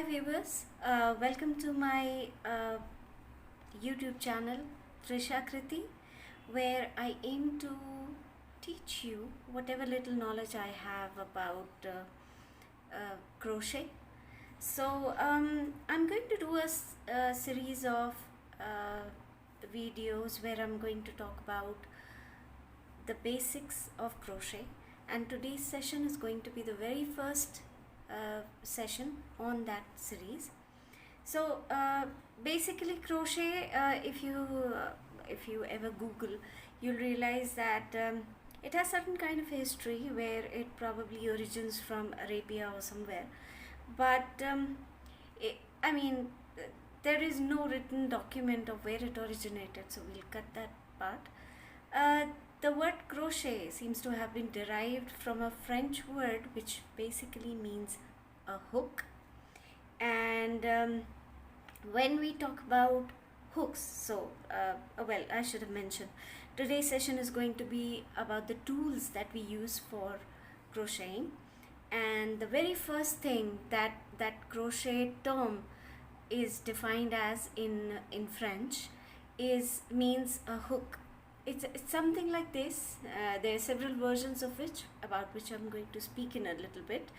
Hi viewers, welcome to my YouTube channel TrishaKriti, where I aim to teach you whatever little knowledge I have about crochet. So I'm going to do a series of videos where I'm going to talk about the basics of crochet, and today's session is going to be the very first session on that series. So basically crochet, if you ever Google, you'll realize that it has certain kind of history where it probably origins from Arabia or somewhere, but I mean, there is no written document of where it originated, so we'll cut that part. The word crochet seems to have been derived from a French word which basically means a hook. And when we talk about hooks, so well, I should have mentioned, today's session is going to be about the tools that we use for crocheting. And the very first thing that crochet term is defined as in French means a hook. It's something like this. There are several versions of about which I'm going to speak in a little bit,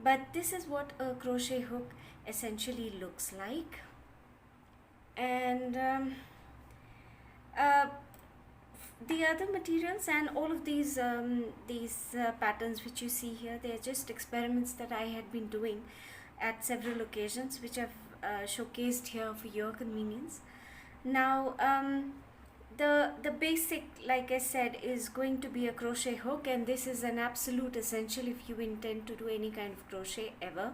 but this is what a crochet hook essentially looks like. And the other materials and all of these patterns which you see here, they are just experiments that I had been doing at several occasions, which I've showcased here for your convenience. Now the basic, like I said, is going to be a crochet hook, and this is an absolute essential if you intend to do any kind of crochet ever.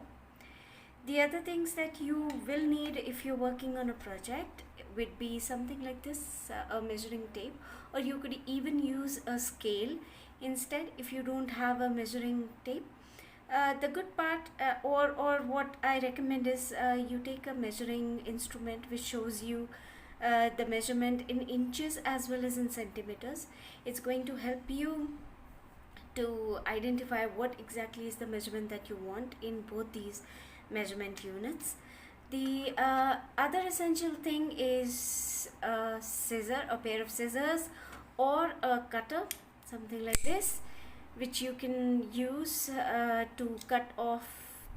The other things that you will need if you're working on a project would be something like this, a measuring tape, or you could even use a scale instead if you don't have a measuring tape. The good part or what I recommend is you take a measuring instrument which shows you the measurement in inches as well as in centimeters. It's going to help you to identify what exactly is the measurement that you want in both these measurement units. The other essential thing is a pair of scissors or a cutter, something like this, which you can use to cut off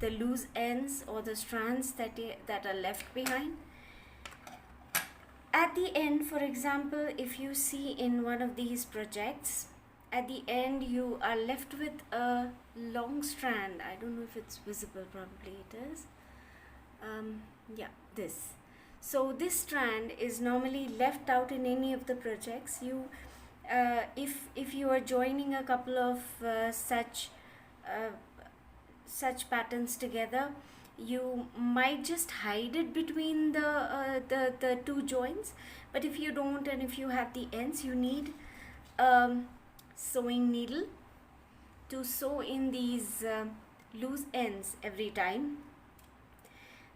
the loose ends or the strands that are left behind. At the end, for example, if you see in one of these projects, at the end you are left with a long strand. I don't know if it's visible, probably it is. Yeah, this. So this strand is normally left out in any of the projects. You if you are joining a couple of such patterns together, you might just hide it between the two joints. But if you don't, and if you have the ends, you need sewing needle to sew in these loose ends every time.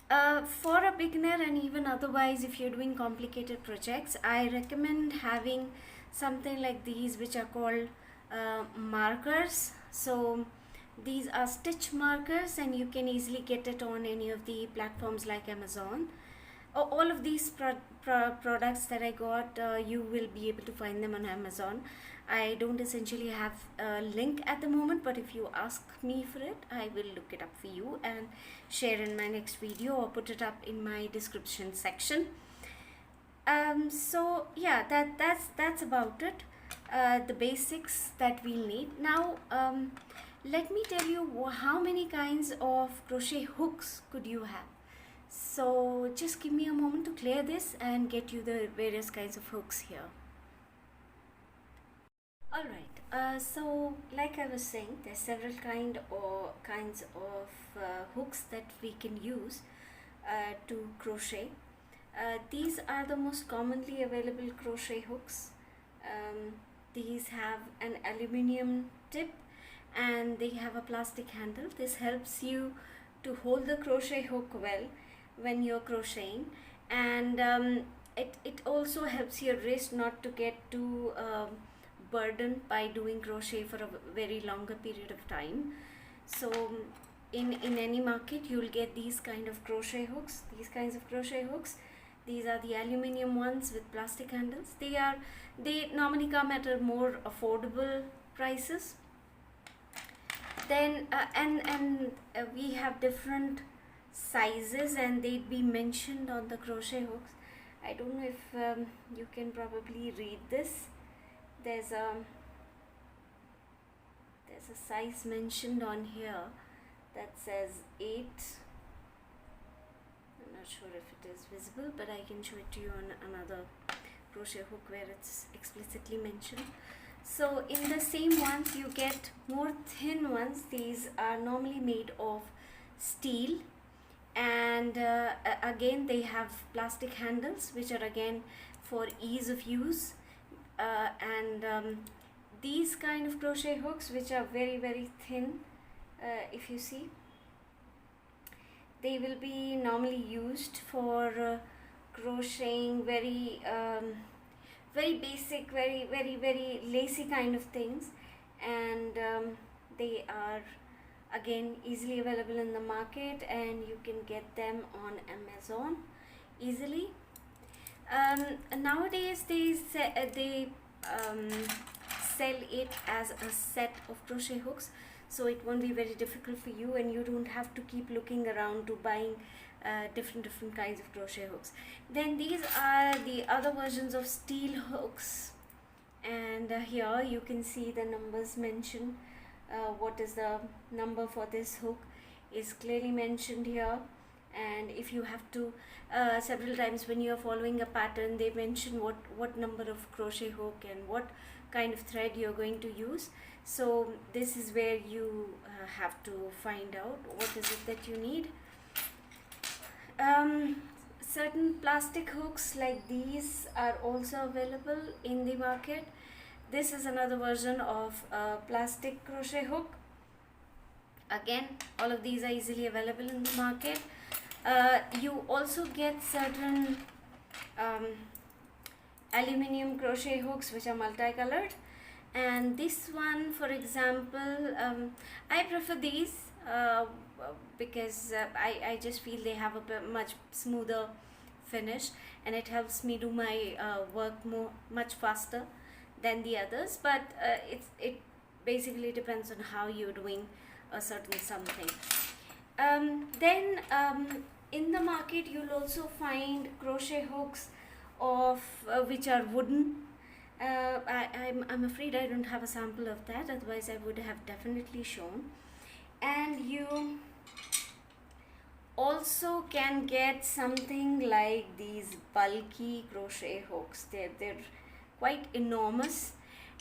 For a beginner, and even otherwise if you're doing complicated projects, I recommend having something like these, which are called markers. So these are stitch markers, and you can easily get it on any of the platforms like Amazon. All of these products that I got, you will be able to find them on Amazon. I don't essentially have a link at the moment, but if you ask me for it, I will look it up for you and share in my next video or put it up in my description section. So yeah, that's about it. The basics that we'll need. Now let me tell you how many kinds of crochet hooks could you have. So just give me a moment to clear this and get you the various kinds of hooks here. Alright, so like I was saying, there's several kinds of hooks that we can use to crochet. These are the most commonly available crochet hooks. These have an aluminium tip and they have a plastic handle. This helps you to hold the crochet hook well when you're crocheting, and it also helps your wrist not to get too burdened by doing crochet for a very longer period of time. So in any market you'll get these kind of crochet hooks, these kinds of crochet hooks. These are the aluminium ones with plastic handles. They normally come at a more affordable prices. Then we have different sizes, and they'd be mentioned on the crochet hooks. I don't know if you can probably read this. There's a size mentioned on here that says 8. I'm not sure if it is visible, but I can show it to you on another crochet hook where it's explicitly mentioned. So in the same ones you get more thin ones. These are normally made of steel, and again they have plastic handles, which are again for ease of use. These kind of crochet hooks, which are very very thin, if you see, they will be normally used for crocheting very basic, very lacy kind of things, and they are again easily available in the market, and you can get them on Amazon easily. Nowadays they sell it as a set of crochet hooks, so it won't be very difficult for you, and you don't have to keep looking around to buying different kinds of crochet hooks. Then these are the other versions of steel hooks, and here you can see the numbers mentioned. What is the number for this hook is clearly mentioned here, and if you have to several times when you are following a pattern, they mention what number of crochet hook and what kind of thread you're going to use. So this is where you have to find out what is it that you need. Certain plastic hooks like these are also available in the market. This is another version of a plastic crochet hook. Again, all of these are easily available in the market. You also get certain aluminium crochet hooks which are multicolored, and this one, for example, I prefer these because I just feel they have a much smoother finish, and it helps me do my work much faster than the others, but it basically depends on how you're doing a certain something. Then in the market you'll also find crochet hooks of which are wooden. I'm afraid I don't have a sample of that, otherwise I would have definitely shown. And you also can get something like these bulky crochet hooks. They're quite enormous,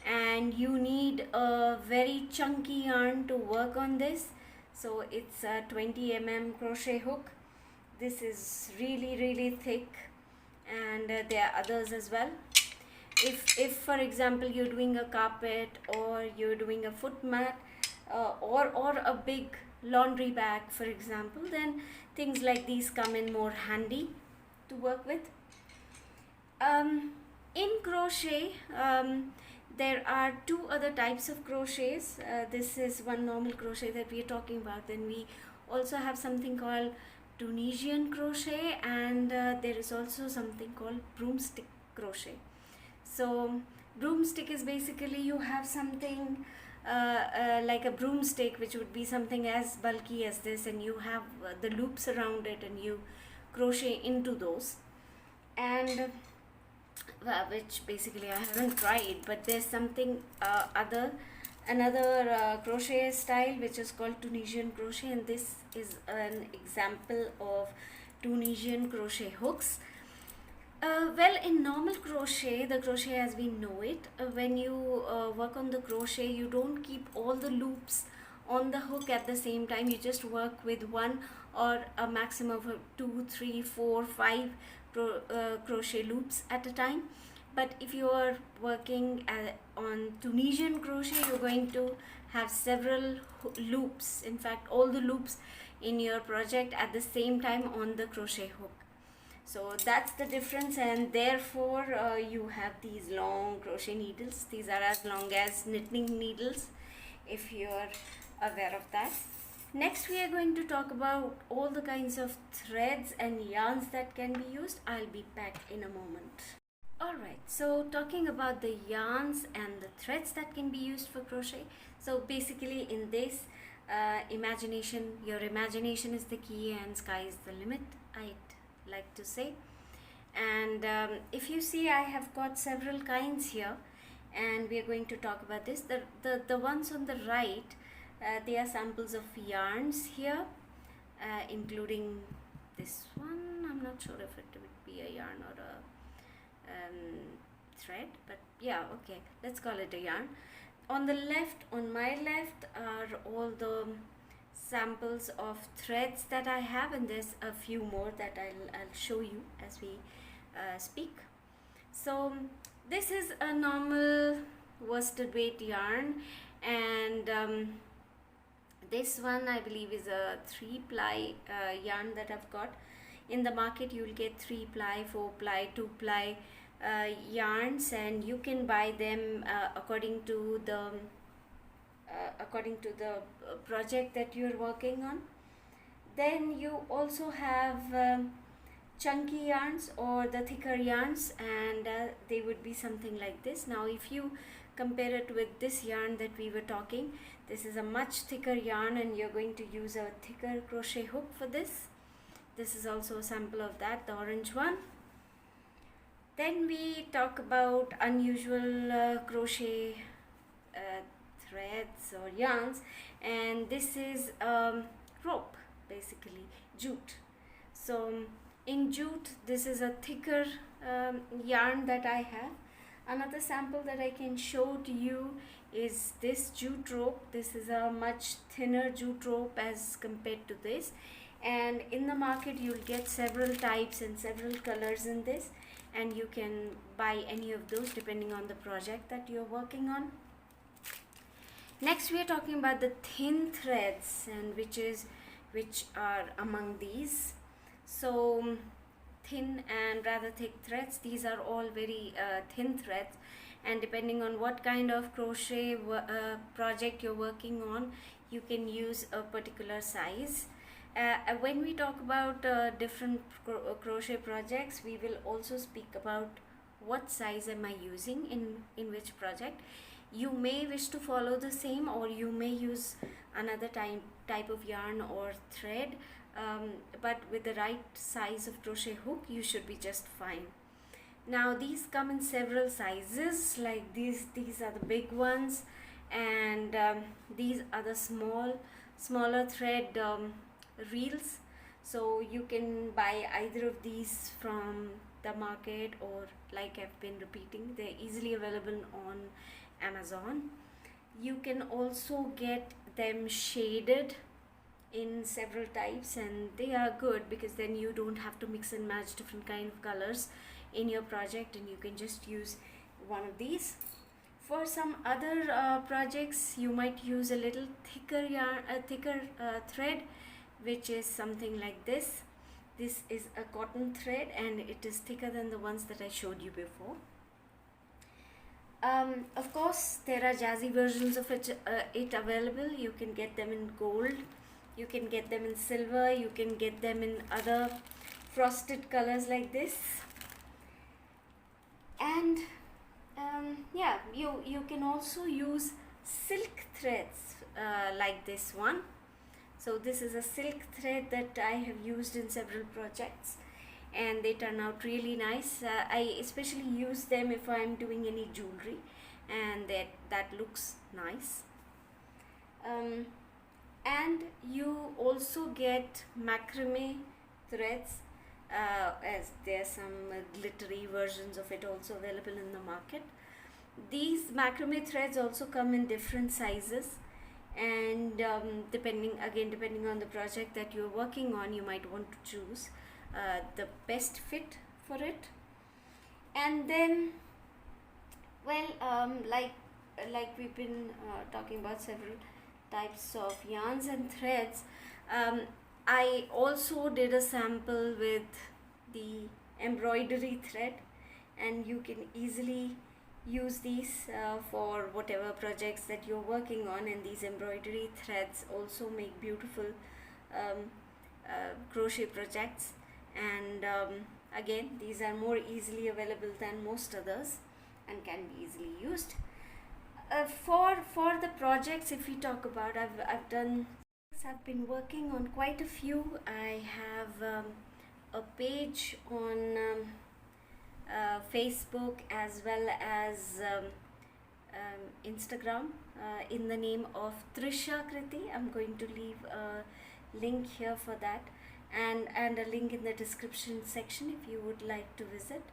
and you need a very chunky yarn to work on this. So it's a 20 mm crochet hook. This is really thick, and there are others as well. If for example you're doing a carpet, or you're doing a foot mat, or a big laundry bag, for example, then things like these come in more handy to work with. In crochet, there are two other types of crochets. This is one normal crochet that we are talking about. Then we also have something called Tunisian crochet, and there is also something called broomstick crochet. So broomstick is basically you have something like a broomstick, which would be something as bulky as this, and you have the loops around it, and you crochet into those. And which basically I haven't tried, but there's something another crochet style which is called Tunisian crochet, and this is an example of Tunisian crochet hooks. Well, in normal crochet, the crochet as we know it, when you work on the crochet, you don't keep all the loops on the hook at the same time. You just work with one or a maximum of 2, 3, 4, 5 crochet loops at a time. But if you are working on Tunisian crochet, you're going to have several loops, in fact all the loops in your project at the same time on the crochet hook. So that's the difference, and therefore you have these long crochet needles. These are as long as knitting needles, if you are aware of that. Next we are going to talk about all the kinds of threads and yarns that can be used. I'll be back in a moment. Alright, so talking about the yarns and the threads that can be used for crochet. So basically in this, your imagination is the key and sky is the limit, I'd like to say. And if you see, I have got several kinds here, and we are going to talk about this. The ones on the right, they are samples of yarns here, including this one. I'm not sure if it would be a yarn or a thread, but yeah, okay, let's call it a yarn. On the left, on my left, are all the samples of threads that I have, and there's a few more that I'll show you as we speak. So this is a normal worsted weight yarn, and this one I believe is a 3-ply yarn that I've got. In the market you'll get 3-ply, 4-ply, 2-ply yarns, and you can buy them according to the project that you're working on. Then you also have chunky yarns or the thicker yarns, and they would be something like this. Now if you compare it with this yarn that we were talking, this is a much thicker yarn, and you're going to use a thicker crochet hook for this. This is also a sample of that, the orange one. Then we talk about unusual crochet threads or yarns, and this is rope, basically jute. So in jute, this is a thicker yarn that I have. Another sample that I can show to you is this jute rope. This is a much thinner jute rope as compared to this, and in the market you'll get several types and several colors in this, and you can buy any of those depending on the project that you're working on. Next we are talking about the thin threads, and which are among these. So thin and rather thick threads, these are all very thin threads, and depending on what kind of crochet project you're working on, you can use a particular size. When we talk about different crochet projects, we will also speak about what size am I using in which project. You may wish to follow the same, or you may use another type of yarn or thread, but with the right size of crochet hook you should be just fine. Now these come in several sizes, like these are the big ones, and these are the smaller thread reels. So you can buy either of these from the market, or like I've been repeating, they're easily available on Amazon. You can also get them shaded in several types, and they are good because then you don't have to mix and match different kind of colors in your project, and you can just use one of these. For some other projects, you might use a little thicker yarn, thread, which is something like this. This is a cotton thread, and it is thicker than the ones that I showed you before. Of course, there are jazzy versions of it available. You can get them in gold, you can get them in silver, you can get them in other frosted colors like this. And yeah, you can also use silk threads like this one. So this is a silk thread that I have used in several projects, and they turn out really nice. I especially use them if I'm doing any jewelry, and that looks nice. And you also get macrame threads, as there are some glittery versions of it also available in the market. These macrame threads also come in different sizes, and depending on the project that you're working on, you might want to choose the best fit for it. And then, well, like we've been talking about several types of yarns and threads, I also did a sample with the embroidery thread, and you can easily use these for whatever projects that you're working on, and these embroidery threads also make beautiful um, crochet projects. And again, these are more easily available than most others and can be easily used. For the projects, if we talk about, I've been working on quite a few. I have a page on Facebook as well as Instagram in the name of TrishaKriti. I'm going to leave a link here for that, and a link in the description section if you would like to visit.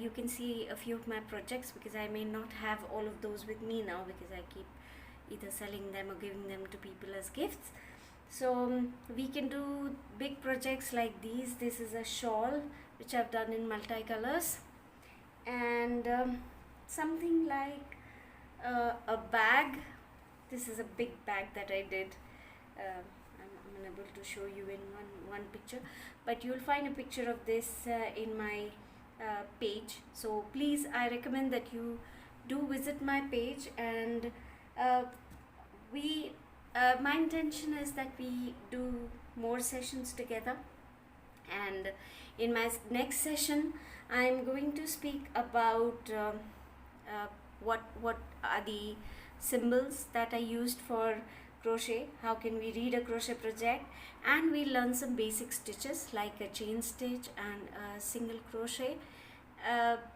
You can see a few of my projects, because I may not have all of those with me now, because I keep either selling them or giving them to people as gifts. So we can do big projects like these. This is a shawl which I've done in multicolors, and something like a bag. This is a big bag that I did. I'm unable to show you in one picture, but you'll find a picture of this in my page. So please, I recommend that you do visit my page, and my intention is that we do more sessions together. And in my next session, I'm going to speak about what are the symbols that I used for crochet, how can we read a crochet project, and we learn some basic stitches like a chain stitch and a single crochet.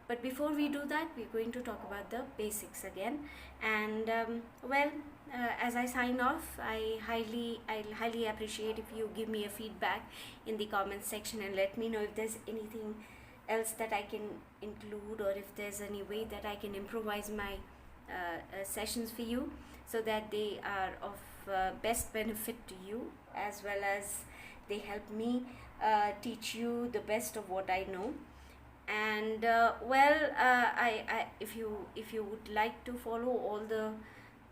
But before we do that, we're going to talk about the basics again. And as I sign off, I'll highly appreciate if you give me a feedback in the comments section and let me know if there's anything else that I can include, or if there's any way that I can improvise my sessions for you, so that they are of best benefit to you, as well as they help me teach you the best of what I know. And if you would like to follow all the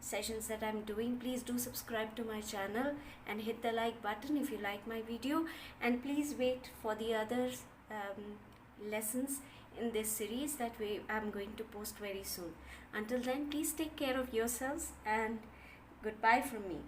sessions that I'm doing, please do subscribe to my channel and hit the like button if you like my video, and please wait for the other lessons in this series that I'm going to post very soon. Until then, please take care of yourselves, and goodbye from me.